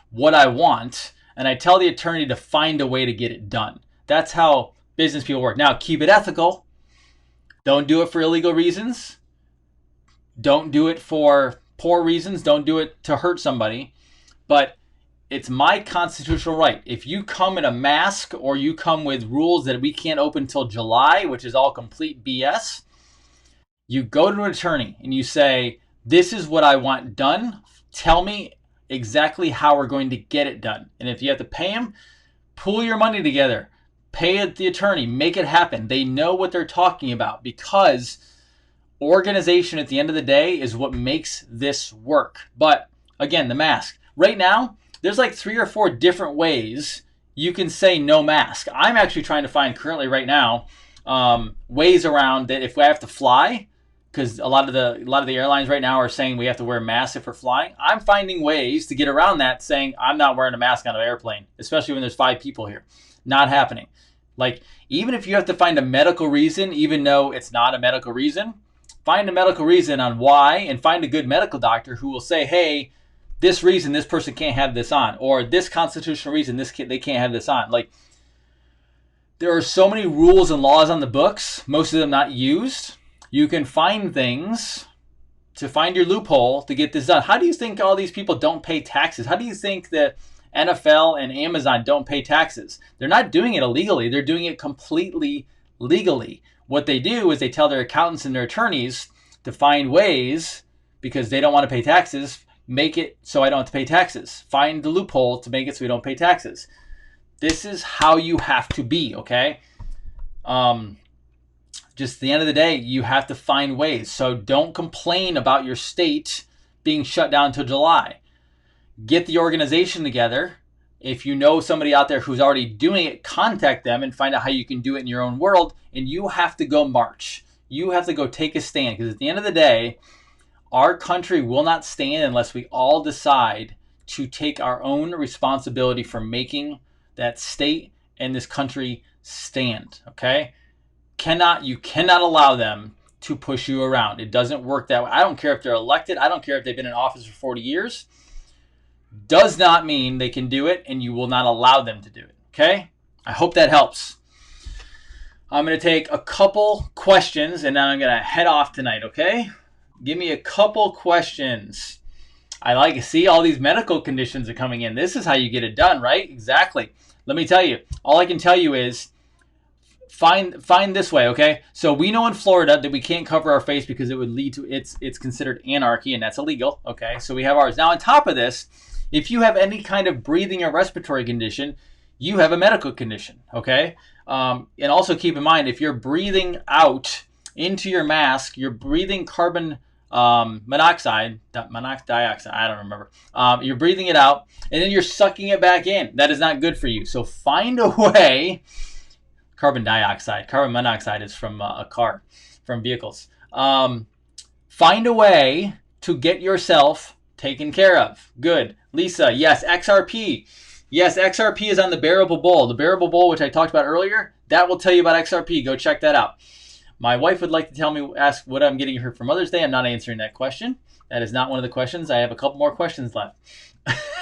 what I want, and I tell the attorney to find a way to get it done. That's how business people work. Now, keep it ethical. Don't do it for illegal reasons. Don't do it for poor reasons. Don't do it to hurt somebody. But it's my constitutional right. If you come in a mask or you come with rules that we can't open till July, which is all complete BS, you go to an attorney and you say, this is what I want done. Tell me exactly how we're going to get it done. And if you have to pay him, pool your money together. Pay the attorney. Make it happen. They know what they're talking about, because organization at the end of the day is what makes this work. But again, the mask. Right now, there's like 3 or 4 different ways you can say no mask. I'm actually trying to find currently right now ways around that if I have to fly, because a lot of the airlines right now are saying we have to wear masks if we're flying. I'm finding ways to get around that, saying I'm not wearing a mask on an airplane, especially when there's 5 people here. Not happening. Like, even if you have to find a medical reason, even though it's not a medical reason, find a medical reason on why, and find a good medical doctor who will say, hey, this reason this person can't have this on, or this constitutional reason they can't have this on. Like, there are so many rules and laws on the books, most of them not used. You can find things to find your loophole to get this done. How do you think all these people don't pay taxes? How do you think that NFL and Amazon don't pay taxes? They're not doing it illegally. They're doing it completely legally. What they do is they tell their accountants and their attorneys to find ways, because they don't want to pay taxes, make it so I don't have to pay taxes. Find the loophole to make it so we don't pay taxes. This is how you have to be, okay? Just at the end of the day, you have to find ways. So don't complain about your state being shut down until July. Get the organization together. If you know somebody out there who's already doing it, contact them and find out how you can do it in your own world. And you have to go march. You have to go take a stand, because at the end of the day, our country will not stand unless we all decide to take our own responsibility for making that state and this country stand, okay? You cannot allow them to push you around. It doesn't work that way. I don't care if they're elected. I don't care if they've been in office for 40 years. Does not mean they can do it, and you will not allow them to do it, okay? I hope that helps. I'm going to take a couple questions, and then I'm going to head off tonight, okay? Give me a couple questions. I like to see all these medical conditions are coming in. This is how you get it done, right? Exactly. Let me tell you. All I can tell you is find this way, okay? So we know in Florida that we can't cover our face because it would lead to it's considered anarchy, and that's illegal, okay? So we have ours. Now on top of this, if you have any kind of breathing or respiratory condition, you have a medical condition, okay? And also keep in mind, if you're breathing out into your mask, you're breathing carbon monoxide, dioxide, I don't remember. You're breathing it out, and then you're sucking it back in. That is not good for you. So find a way. Carbon dioxide, carbon monoxide is from a car, from vehicles. Find a way to get yourself taken care of. Good. Lisa, yes, XRP. Yes, XRP is on the Bearable Bowl. The Bearable Bowl, which I talked about earlier, that will tell you about XRP. Go check that out. My wife would like to ask what I'm getting her for Mother's Day. I'm not answering that question. That is not one of the questions. I have a couple more questions left.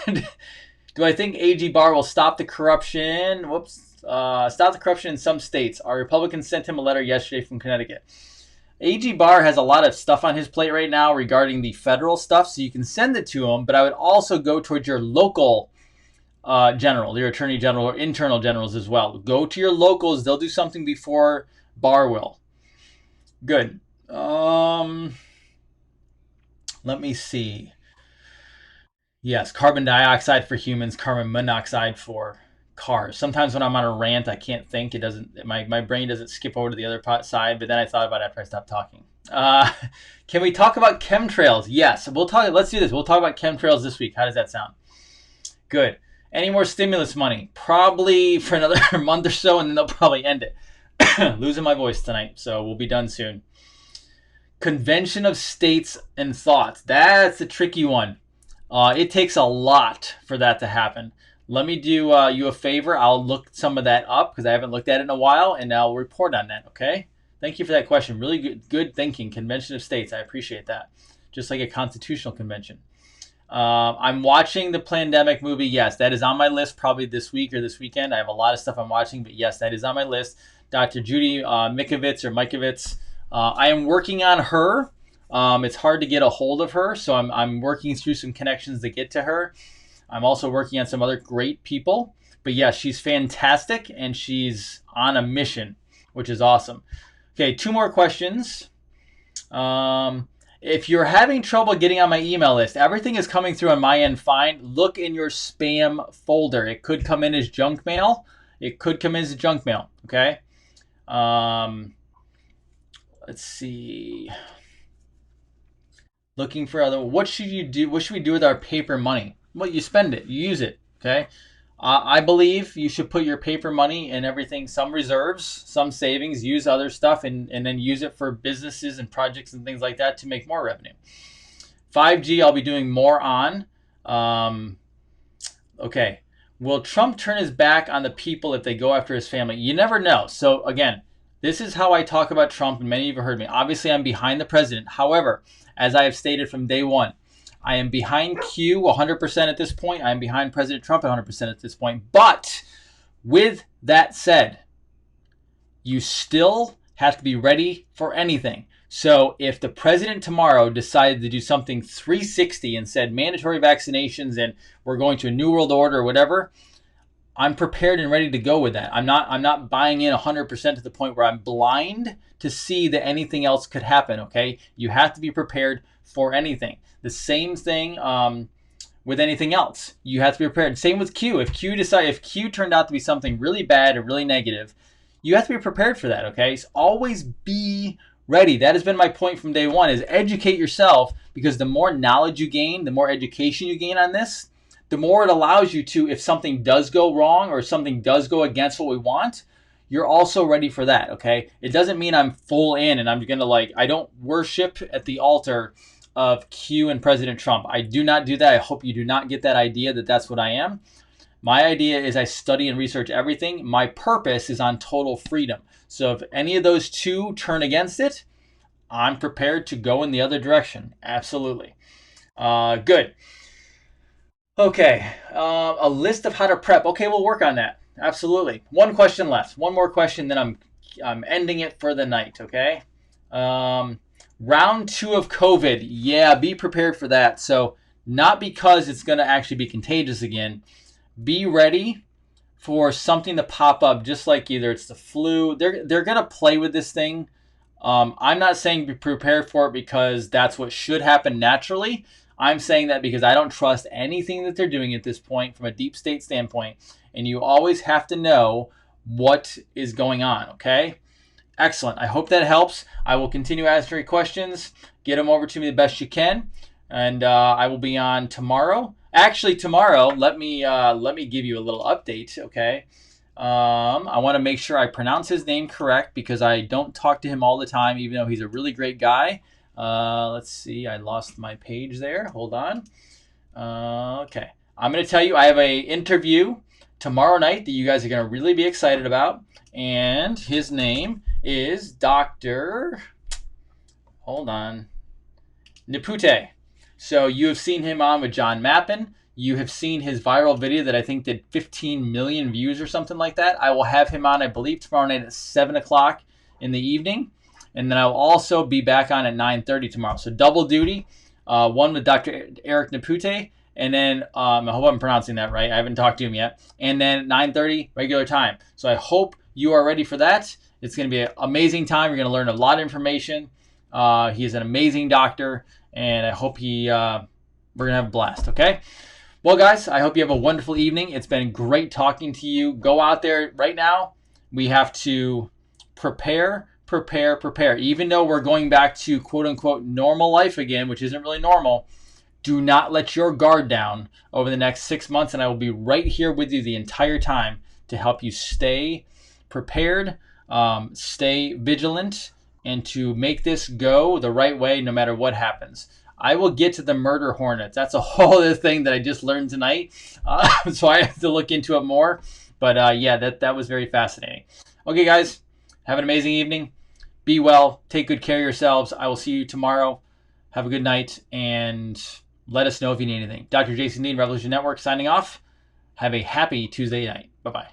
Do I think AG Barr will stop the corruption? Stop the corruption in some states. Our Republicans sent him a letter yesterday from Connecticut. AG Barr has a lot of stuff on his plate right now regarding the federal stuff, so you can send it to him, but I would also go towards your local general, your attorney general, or internal generals as well. Go to your locals. They'll do something before Barr will. Good. Let me see. Yes, carbon dioxide for humans, carbon monoxide for cars. Sometimes when I'm on a rant, I can't think. It doesn't. My brain doesn't skip over to the other side. But then I thought about it after I stopped talking. Can we talk about chemtrails? Yes, we'll talk. Let's do this. We'll talk about chemtrails this week. How does that sound? Good. Any more stimulus money? Probably for another month or so, and then they'll probably end it. Losing my voice tonight, so we'll be done soon. Convention of States and Thoughts. That's a tricky one. It takes a lot for that to happen. Let me do you a favor. I'll look some of that up because I haven't looked at it in a while, and I'll report on that, okay? Thank you for that question. Really good thinking. Convention of States. I appreciate that. Just like a constitutional convention. I'm watching the Plandemic movie. Yes, that is on my list probably this week or this weekend. I have a lot of stuff I'm watching, but yes, that is on my list. Dr. Judy Mikovits. I am working on her. It's hard to get a hold of her, so I'm working through some connections to get to her. I'm also working on some other great people. But yes, she's fantastic, and she's on a mission, which is awesome. Okay, 2 more questions. If you're having trouble getting on my email list, everything is coming through on my end fine. Look in your spam folder. It could come in as junk mail. Okay? Let's see. Looking for other. What should you do? What should we do with our paper money? Well, you spend it. You use it. Okay? I believe you should put your paper money in everything, some reserves, some savings, use other stuff, and then use it for businesses and projects and things like that to make more revenue. 5G, I'll be doing more on. Um, okay. Will Trump turn his back on the people if they go after his family? You never know. So, again, this is how I talk about Trump, and many of you have heard me. Obviously, I'm behind the president. However, as I have stated from day one, I am behind Q 100% at this point. I am behind President Trump 100% at this point. But with that said, you still have to be ready for anything. So if the president tomorrow decided to do something 360 and said mandatory vaccinations and we're going to a new world order or whatever, I'm prepared and ready to go with that. I'm not buying in 100% to the point where I'm blind to see that anything else could happen, okay? You have to be prepared for anything. The same thing with anything else. You have to be prepared. Same with Q. If Q turned out to be something really bad or really negative, you have to be prepared for that, okay? So always be ready. That has been my point from day one, is educate yourself, because the more knowledge you gain, the more education you gain on this, the more it allows you to, if something does go wrong or something does go against what we want, you're also ready for that, okay? It doesn't mean I'm full in and I'm going to I don't worship at the altar of Q and President Trump. I do not do that. I hope you do not get that idea that that's what I am. My idea is I study and research everything. My purpose is on total freedom. So if any of those two turn against it, I'm prepared to go in the other direction. Absolutely. Good. Okay. A list of how to prep. Okay, we'll work on that. Absolutely. One question left. One more question, then I'm ending it for the night. Okay. Round 2 of COVID. Yeah, be prepared for that. So not because it's going to actually be contagious again. Be ready for something to pop up, just like either it's the flu. They're gonna play with this thing. I'm not saying be prepared for it because that's what should happen naturally. I'm saying that because I don't trust anything that they're doing at this point from a deep state standpoint. And you always have to know what is going on, okay? Excellent. I hope that helps. I will continue answering questions. Get them over to me the best you can. And I will be on tomorrow. Actually, tomorrow, let me give you a little update, okay? I want to make sure I pronounce his name correct because I don't talk to him all the time, even though he's a really great guy. Let's see, I lost my page there. Hold on. Okay, I'm going to tell you I have an interview tomorrow night that you guys are going to really be excited about, and his name is Dr. Hold on. Nipute. So you have seen him on with John Mappin. You have seen his viral video that I think did 15 million views or something like that. I will have him on, I believe, tomorrow night at 7 o'clock in the evening. And then I'll also be back on at 9:30 tomorrow. So double duty, one with Dr. Eric Nipute. And then, I hope I'm pronouncing that right. I haven't talked to him yet. And then 9:30 regular time. So I hope you are ready for that. It's going to be an amazing time. You're going to learn a lot of information. He is an amazing doctor. And I hope we're going to have a blast, okay? Well, guys, I hope you have a wonderful evening. It's been great talking to you. Go out there right now. We have to prepare. Even though we're going back to quote-unquote normal life again, which isn't really normal, do not let your guard down over the next 6 months, and I will be right here with you the entire time to help you stay prepared, stay vigilant, and to make this go the right way no matter what happens. I will get to the murder hornets. That's a whole other thing that I just learned tonight. So I have to look into it more. But yeah, that was very fascinating. Okay, guys, have an amazing evening. Be well. Take good care of yourselves. I will see you tomorrow. Have a good night, and let us know if you need anything. Dr. Jason Dean, Revolution Network, signing off. Have a happy Tuesday night. Bye-bye.